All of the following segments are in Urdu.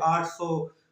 800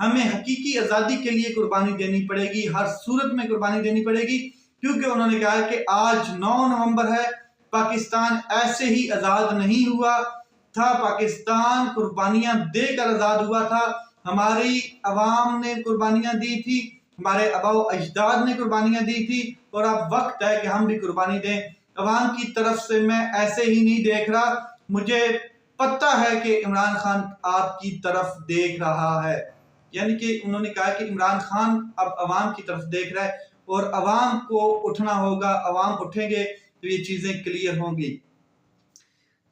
ہمیں حقیقی آزادی کے لیے قربانی دینی پڑے گی، ہر صورت میں قربانی دینی پڑے گی، کیونکہ انہوں نے کہا کہ آج 9 نومبر ہے، پاکستان ایسے ہی آزاد نہیں ہوا تھا، پاکستان قربانیاں دے کر آزاد ہوا تھا، ہماری عوام نے قربانیاں دی تھی، ہمارے آباء و اجداد نے قربانیاں دی تھی، اور اب وقت ہے کہ ہم بھی قربانی دیں۔ عوام کی طرف سے میں ایسے ہی نہیں دیکھ رہا، مجھے پتہ ہے کہ عمران خان آپ کی طرف دیکھ رہا ہے، یعنی کہ انہوں نے کہا کہ عمران خان اب عوام کی طرف دیکھ رہا ہے اور عوام کو اٹھنا ہوگا، عوام اٹھیں گے تو یہ چیزیں کلیئر ہوں گی۔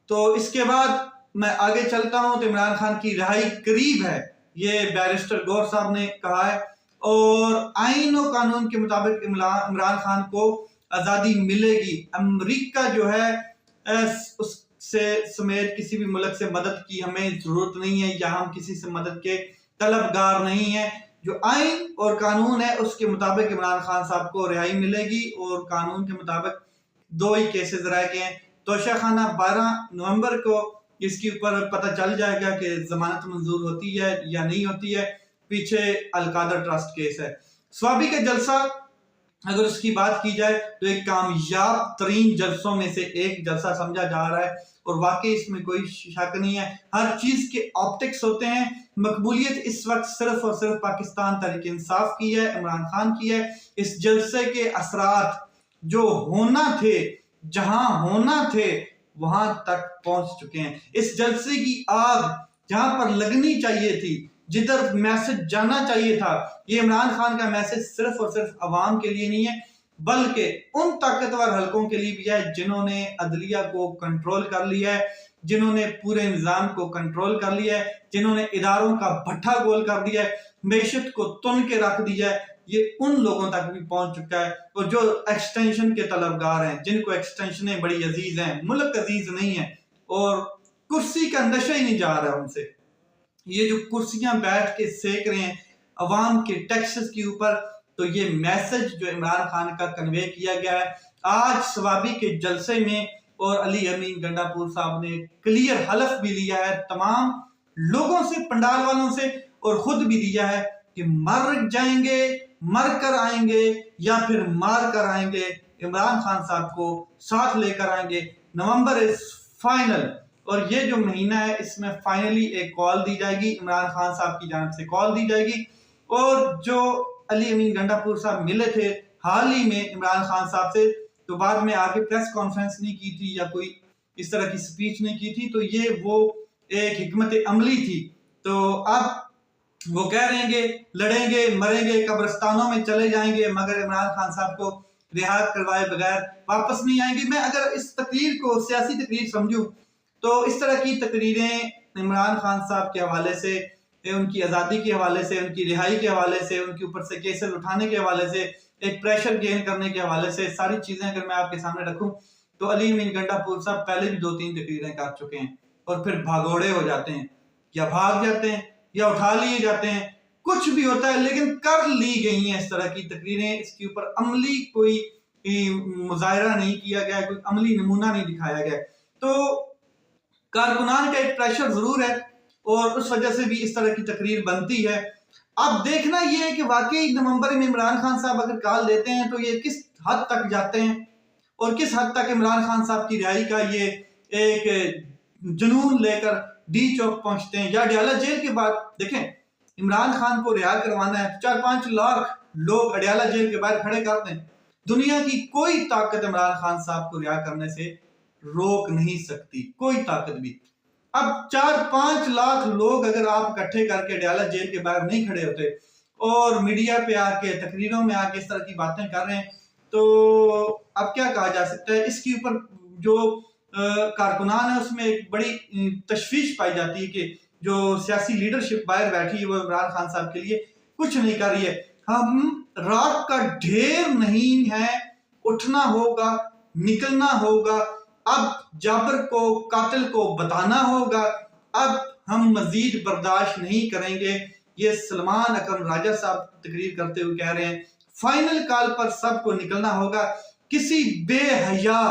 تو اس کے بعد میں آگے چلتا ہوں تو عمران خان کی رہائی قریب ہے، یہ بیرسٹر گور صاحب نے کہا ہے، اور آئین و قانون کے مطابق عمران خان کو آزادی ملے گی۔ امریکہ جو ہے اس سے سمیت کسی بھی ملک سے مدد کی ہمیں ضرورت نہیں ہے، یا ہم کسی سے مدد کے طلبگار نہیں ہیں، جو آئین اور قانون ہے اس کے مطابق عمران خان صاحب کو رہائی ملے گی، اور قانون کے مطابق 2 ہی کیسز رہ گئے ہیں۔ توشہ خانہ 12 نومبر کو اس کے اوپر پتہ چل جائے گا کہ ضمانت منظور ہوتی ہے یا نہیں ہوتی ہے، پیچھے القادر ٹرسٹ کیس ہے۔ سوابی کا جلسہ اگر اس کی بات کی جائے تو ایک کامیاب ترین جلسوں میں سے ایک جلسہ سمجھا جا رہا ہے، اور واقعی اس میں کوئی شک نہیں ہے، ہر چیز کے آپٹکس ہوتے ہیں۔ مقبولیت اس وقت صرف اور صرف پاکستان تحریک انصاف کی ہے، عمران خان کی ہے۔ اس جلسے کے اثرات جو ہونا تھے، جہاں ہونا تھے، وہاں تک پہنچ چکے ہیں۔ اس جلسے کی آگ جہاں پر لگنی چاہیے تھی، جدھر میسج جانا چاہیے تھا، یہ عمران خان کا میسج صرف اور صرف عوام کے لیے نہیں ہے، بلکہ ان طاقتور حلقوں کے لیے بھی ہے جنہوں نے عدلیہ کو کنٹرول کر لیا ہے، جنہوں نے پورے نظام کو کنٹرول کر لیا ہے، جنہوں نے اداروں کا بھٹا گول کر دیا ہے، معیشت کو تن کے رکھ دیا ہے، یہ ان لوگوں تک بھی پہنچ چکا ہے۔ اور جو ایکسٹینشن کے طلبگار ہیں، جن کو ایکسٹینشنیں بڑی عزیز ہیں، ملک عزیز نہیں ہے، اور کرسی کا نشہ ہی نہیں جا رہا ان سے، یہ جو کرسیاں بیٹھ کے سیک رہے ہیں عوام کے ٹیکسز کے اوپر، تو یہ میسج جو عمران خان کا کنوے کیا گیا ہے آج سوابی کے جلسے میں، اور علی امین گنڈا پور صاحب نے کلیئر حلف بھی لیا ہے تمام لوگوں سے، پنڈال والوں سے، اور خود بھی دیا ہے کہ مر جائیں گے، مر کر آئیں گے، یا پھر مار کر آئیں گے، عمران خان صاحب کو ساتھ لے کر آئیں گے۔ نومبر از فائنل، اور یہ جو مہینہ ہے اس میں فائنلی ایک کال دی جائے گی، عمران خان صاحب کی جانب سے کال دی جائے گی۔ اور جو علی امین گنڈا پور صاحب ملے تھے حال ہی میں عمران خان صاحب سے، تو بعد میں آگے پریس کانفرنس نہیں کی تھی یا کوئی اس طرح کی سپیچ نہیں کی تھی، تو یہ وہ ایک حکمت عملی تھی۔ تو اب وہ کہہ رہے ہیں کہ لڑیں گے، مریں گے، قبرستانوں میں چلے جائیں گے، مگر عمران خان صاحب کو رہا کروائے بغیر واپس نہیں آئیں گے۔ میں اگر اس تقریر کو سیاسی تقریر سمجھوں تو اس طرح کی تقریریں عمران خان صاحب کے حوالے سے، ان کی آزادی کے حوالے سے، ان کی رہائی کے حوالے سے، ان کے اوپر سے کیسز اٹھانے کے حوالے سے، ایک پریشر گین کرنے کے حوالے سے، ساری چیزیں اگر میں آپ کے سامنے رکھوں تو علی امین گنڈا پور صاحب پہلے بھی 2-3 تقریریں کر چکے ہیں، اور پھر بھاگوڑے ہو جاتے ہیں، یا بھاگ جاتے ہیں، یا اٹھا لیے جاتے ہیں، کچھ بھی ہوتا ہے، لیکن کر لی گئی ہیں اس طرح کی تقریریں، اس کے اوپر عملی کوئی مظاہرہ نہیں کیا گیا، کوئی عملی نمونہ نہیں دکھایا گیا۔ تو کارکنان کا ایک پریشر ضرور ہے، اور اس وجہ سے بھی اس طرح کی تقریر بنتی ہے۔ اب دیکھنا یہ ہے کہ واقعی نومبر میں عمران خان صاحب اگر کال دیتے ہیں تو یہ کس حد تک جاتے ہیں، اور کس حد تک عمران خان صاحب کی رہائی کا یہ ایک جنون لے کر ڈی چوک پہنچتے ہیں، یا اڈیالہ جیل کے بعد دیکھیں عمران خان کو رہا کروانا ہے، 4-5 لاکھ لوگ اڈیالہ جیل کے باہر کھڑے کر دیں، دنیا کی کوئی طاقت عمران خان صاحب کو رہا کرنے سے روک نہیں سکتی، کوئی طاقت بھی۔ اب 4-5 لاکھ لوگ اگر آپ اکٹھے کر کے اڈیالہ جیل کے باہر نہیں کھڑے ہوتے، اور میڈیا پہ آ کے، تقریروں میں آ کے اس طرح کی باتیں کر رہے ہیں، تو اب کیا کہا جا سکتا ہے؟ اس کے اوپر جو کارکنان ہے اس میں ایک بڑی تشویش پائی جاتی ہے کہ جو سیاسی لیڈرشپ باہر بیٹھی ہے وہ عمران خان صاحب کے لیے کچھ نہیں کر رہی ہے۔ ہم رات کا ڈھیر نہیں ہے، اٹھنا ہوگا، نکلنا ہوگا، اب جابر کو، قاتل کو بتانا ہوگا، اب ہم مزید برداشت نہیں کریں گے۔ یہ سلمان اکرم راجہ صاحب تقریر کرتے ہوئے کہہ رہے ہیں فائنل کال پر سب کو نکلنا ہوگا، کسی بے حیا،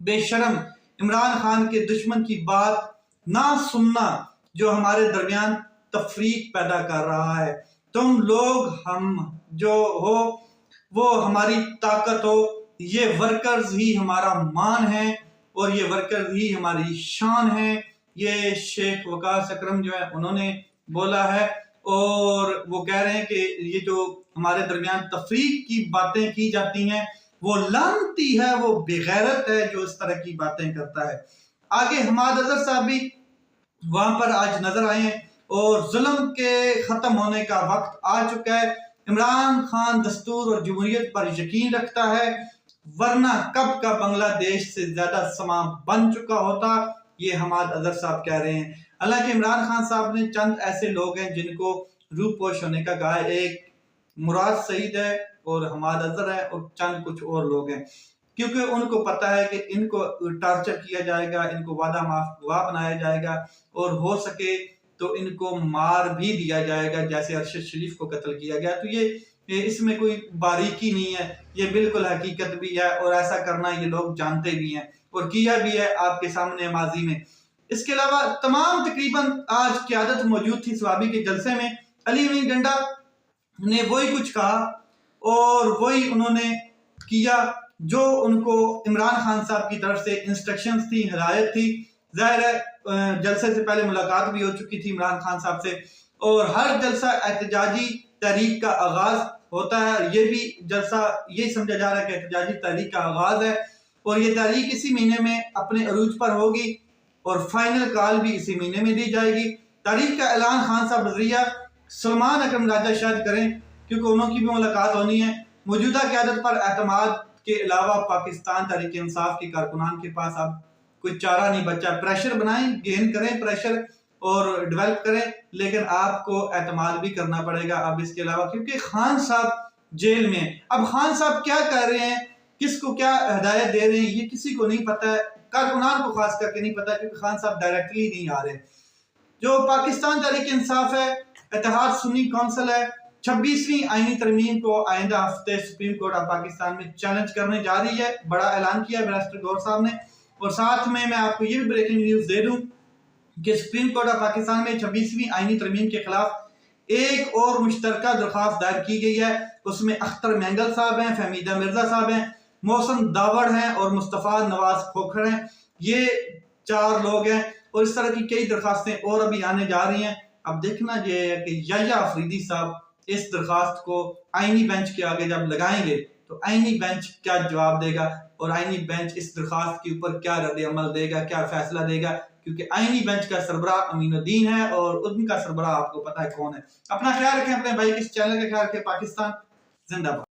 بے شرم عمران خان کے دشمن کی بات نہ سننا جو ہمارے درمیان تفریق پیدا کر رہا ہے۔ تم لوگ ہم جو ہو وہ ہماری طاقت ہو، یہ ورکرز ہی ہمارا مان ہے اور یہ ورکرز ہی ہماری شان ہے۔ یہ شیخ وقاص اکرم جو ہے انہوں نے بولا ہے، اور وہ کہہ رہے ہیں کہ یہ جو ہمارے درمیان تفریق کی باتیں کی جاتی ہیں وہ لعنتی ہے، وہ بے غیرت ہے جو اس طرح کی باتیں کرتا ہے۔ آگے حماد اظہر صاحب بھی وہاں پر آج نظر آئے ہیں، اور ظلم کے ختم ہونے کا وقت آ چکا ہے۔ عمران خان دستور اور جمہوریت پر یقین رکھتا ہے، ورنہ کب کا بنگلہ دیش سے زیادہ سما بن چکا ہوتا، یہ حماد اظہر صاحب کہہ رہے ہیں۔ حالانکہ عمران خان صاحب نے چند ایسے لوگ ہیں جن کو روح پوش ہونے کا کہا ہے، ایک مراد سعید ہے اور حماد اظہر ہے اور چند کچھ اور لوگ ہیں، کیونکہ ان کو پتا ہے کہ ان کو ٹارچر کیا جائے گا، ان کو وعدہ معاف گواہ بنایا جائے گا، اور ہو سکے تو ان کو مار بھی دیا جائے گا جیسے ارشد شریف کو قتل کیا گیا۔ تو یہ اس میں کوئی باریکی نہیں ہے، یہ بالکل حقیقت بھی ہے، اور ایسا کرنا یہ لوگ جانتے بھی ہیں اور کیا بھی ہے آپ کے سامنے ماضی میں۔ اس کے علاوہ تمام تقریباً آج قیادت موجود تھی سوابی کے جلسے میں۔ علی امین ڈنڈا نے وہی کچھ کہا اور وہی انہوں نے کیا جو ان کو عمران خان صاحب کی طرف سے انسٹرکشنز تھی، ہدایت تھی۔ ظاہر ہے جلسے سے پہلے ملاقات بھی ہو چکی تھی عمران خان صاحب سے، اور ہر جلسہ احتجاجی تحریک کا آغاز ہوتا ہے۔ یہ بھی جلسہ یہی سمجھا جا رہا ہے کہ احتجاجی تحریک کا آغاز ہے، اور یہ تحریک اسی مہینے میں اپنے عروج پر ہوگی اور فائنل کال بھی اسی مہینے میں دی جائے گی۔ تاریخ کا اعلان خان صاحب نظریہ سلمان اکرم راجہ شاید کریں، کیونکہ انہوں کی بھی ملاقات ہونی ہے۔ موجودہ قیادت پر اعتماد کے علاوہ پاکستان تحریک انصاف کے کارکنان کے پاس اب کوئی چارہ نہیں بچا۔ پریشر بنائیں، گین کریں پریشر اور ڈیولپ کریں، لیکن آپ کو اعتماد بھی کرنا پڑے گا اب اس کے علاوہ، کیونکہ خان صاحب جیل میں۔ اب خان صاحب کیا کہہ رہے ہیں، کس کو کیا ہدایت دے رہے ہیں، یہ کسی کو نہیں پتا ہے، کارکنان کو خاص کر کے نہیں پتا، کیونکہ خان صاحب ڈائریکٹلی نہیں آ رہے۔ جو پاکستان تحریک انصاف ہے، اتحاد سنی کونسل ہے، 26ویں آئینی ترمیم کو آئندہ ہفتے سپریم کورٹ آف پاکستان میں چیلنج کرنے جا رہی ہے۔ بڑا اعلان کیا ہے بیرسٹر گور صاحب نے، اور ساتھ میں آپ کو یہ بھی بریکنگ نیوز دے دوں کہ سپریم کورٹ آف پاکستان میں 26ویں آئینی ترمیم کے خلاف ایک اور مشترکہ درخواست دائر کی گئی ہے۔ اس میں اختر مینگل صاحب ہیں، فہمیدہ مرزا صاحب ہیں، محسن داوڑ ہیں اور مصطفیٰ نواز کھوکھر ہیں۔ یہ 4 لوگ ہیں، اور اس طرح کی کئی درخواستیں اور ابھی آنے جا رہی ہیں۔ اب دیکھنا یہ ہے کہ یحییٰ آفریدی صاحب اس درخواست کو آئینی بینچ کے آگے جب لگائیں گے تو آئینی بینچ کیا جواب دے گا، اور آئینی بینچ اس درخواست کے اوپر کیا رد عمل دے گا، کیا فیصلہ دے گا، کیونکہ آئینی بینچ کا سربراہ امین الدین ہے اور ان کا سربراہ آپ کو پتا ہے کون ہے۔ اپنا خیال رکھیں، اپنے بھائی کے اس چینل کا خیال رکھیں۔ پاکستان زندہ باد۔